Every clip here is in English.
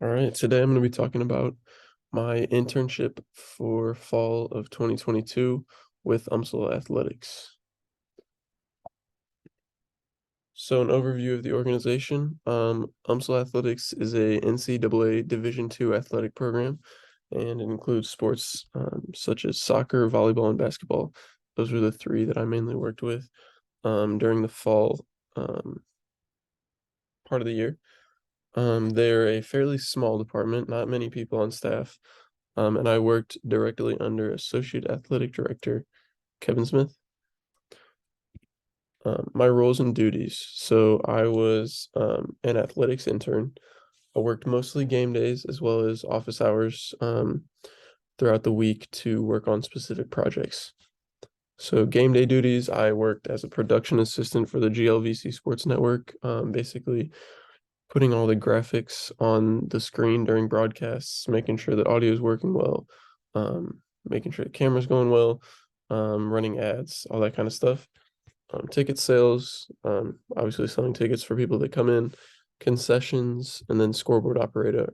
All right, today I'm going to be talking about my internship for fall of 2022 with UMSL Athletics. So an overview of the organization. UMSL Athletics is a NCAA Division II athletic program, and it includes sports such as soccer, volleyball, and basketball. Those were the three that I mainly worked with during the fall part of the year. They're a fairly small department, not many people on staff. And I worked directly under Associate Athletic Director Kevin Smith. My roles and duties. So I was an athletics intern. I worked mostly game days as well as office hours throughout the week to work on specific projects. So game day duties, I worked as a production assistant for the GLVC Sports Network, basically putting all the graphics on the screen during broadcasts, making sure that audio is working well, making sure the camera's going well, running ads, all that kind of stuff. Ticket sales, obviously selling tickets for people that come in, concessions, and then scoreboard operator,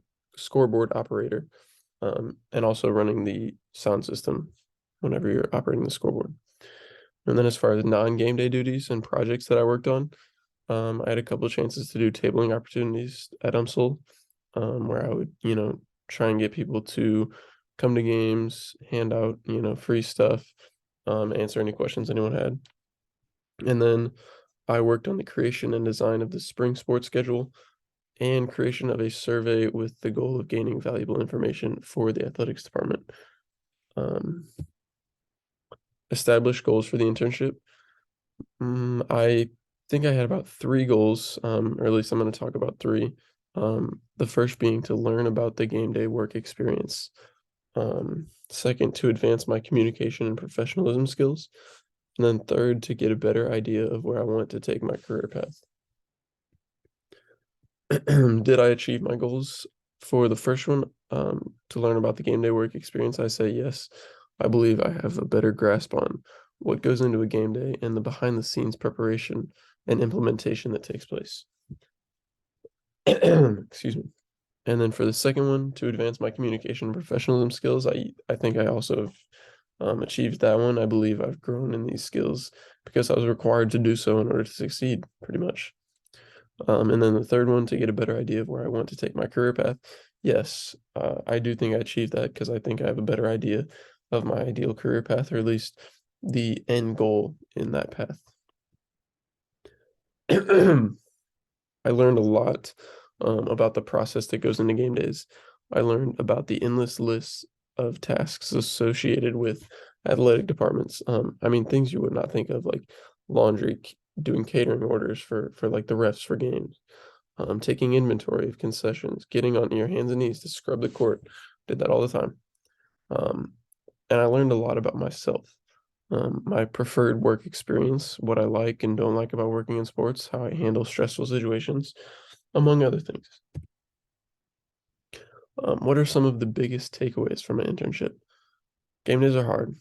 and also running the sound system whenever you're operating the scoreboard. And then as far as non-game day duties and projects that I worked on, I had a couple of chances to do tabling opportunities at UMSL, where I would, try and get people to come to games, hand out, free stuff, answer any questions anyone had. And then I worked on the creation and design of the spring sports schedule and creation of a survey with the goal of gaining valuable information for the athletics department. Um, Establish goals for the internship. I think I had about three goals, or at least I'm going to talk about three. The first being to learn about the game day work experience. Second, to advance my communication and professionalism skills. And then third, to get a better idea of where I want to take my career path. Did I achieve my goals for the first one? To learn about the game day work experience, I say yes. I believe I have a better grasp on what goes into a game day and the behind the scenes preparation and implementation that takes place. Excuse me. And then for the second one, to advance my communication and professionalism skills, I think I also have achieved that one. I believe I've grown in these skills because I was required to do so in order to succeed, pretty much. And then the third one, to get a better idea of where I want to take my career path. Yes, I do think I achieved that because I think I have a better idea of my ideal career path, or at least the end goal in that path. I learned a lot about the process that goes into game days. I learned about the endless lists of tasks associated with athletic departments. I mean, things you would not think of, like laundry, doing catering orders for like the refs for games, taking inventory of concessions, getting on your hands and knees to scrub the court. Did that all the time. Um, and I learned a lot about myself, my preferred work experience, what I like and don't like about working in sports, how I handle stressful situations, among other things. What are some of the biggest takeaways from an internship? Game days are hard.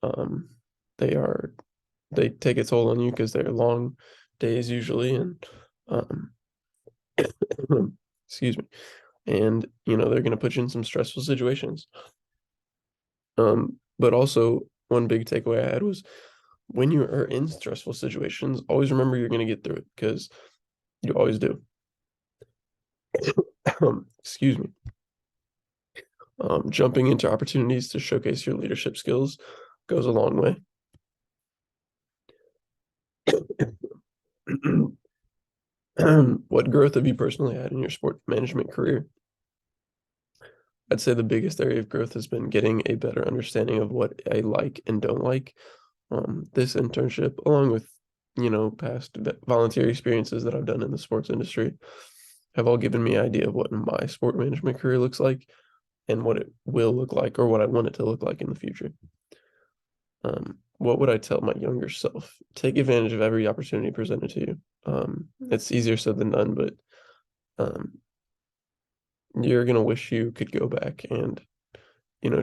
Um, they are they take a toll on you because they're long days usually, and um, excuse me, and they're going to put you in some stressful situations. But also one big takeaway I had was when you are in stressful situations, always remember you're going to get through it because you always do. Excuse me. Jumping into opportunities to showcase your leadership skills goes a long way. What growth have you personally had in your sport management career? I'd say the biggest area of growth has been getting a better understanding of what I like and don't like. This internship, along with, past volunteer experiences that I've done in the sports industry, have all given me an idea of what my sport management career looks like and what it will look like or what I want it to look like in the future. What would I tell my younger self? Take advantage of every opportunity presented to you. It's easier said than done, but um, you're gonna wish you could go back and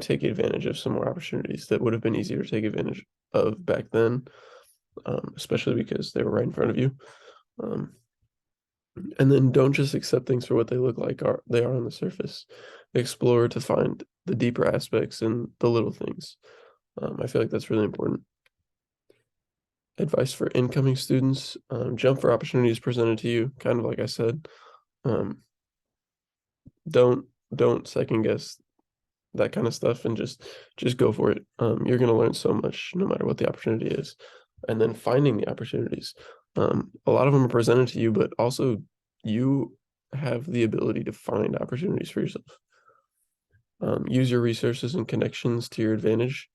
take advantage of some more opportunities that would have been easier to take advantage of back then, especially because they were right in front of you. Um, And then don't just accept things for what they look like are they are on the surface. Explore to find the deeper aspects and the little things. I feel like that's really important. Advice for incoming students: jump for opportunities presented to you. Kind of like I said, um, don't don't second guess that kind of stuff and just go for it. You're gonna learn so much no matter what the opportunity is, and then finding the opportunities. A lot of them are presented to you, but also you have the ability to find opportunities for yourself. Use your resources and connections to your advantage,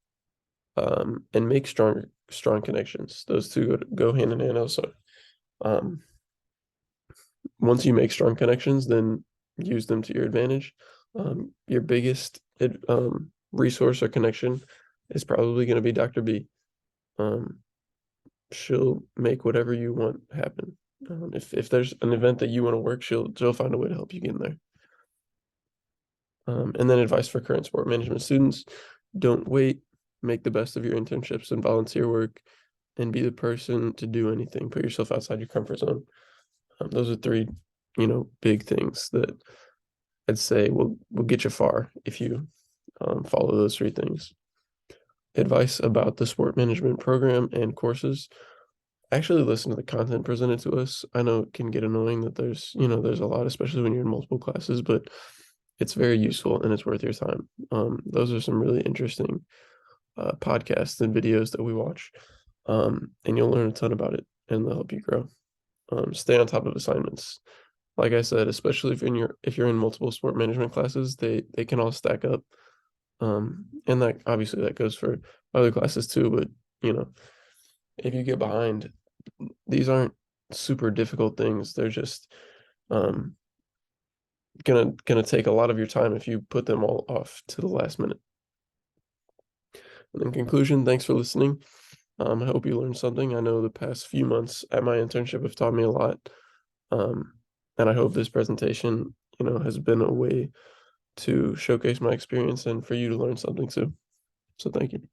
and make strong connections. Those two go hand in hand also. Um, Once you make strong connections, then use them to your advantage. Your biggest resource or connection is probably going to be Dr. B. Um, she'll make whatever you want happen. If there's an event that you want to work, she'll find a way to help you get in there. And then advice for current sport management students: don't wait, make the best of your internships and volunteer work, and be the person to do anything. Put yourself outside your comfort zone. Those are three, big things that I'd say will get you far if you follow those three things. Advice about the sport management program and courses: actually listen to the content presented to us. I know it can get annoying that there's a lot, especially when you're in multiple classes, but it's very useful and it's worth your time. Those are some really interesting podcasts and videos that we watch, and you'll learn a ton about it, and they'll help you grow. Stay on top of assignments. Like I said, especially if you're in multiple sport management classes, they can all stack up. And that obviously that goes for other classes too, but if you get behind, these aren't super difficult things. They're just um gonna take a lot of your time if you put them all off to the last minute. And in conclusion, thanks for listening. I hope you learned something. I know the past few months at my internship have taught me a lot. Um, and I hope this presentation, has been a way to showcase my experience and for you to learn something too. So thank you.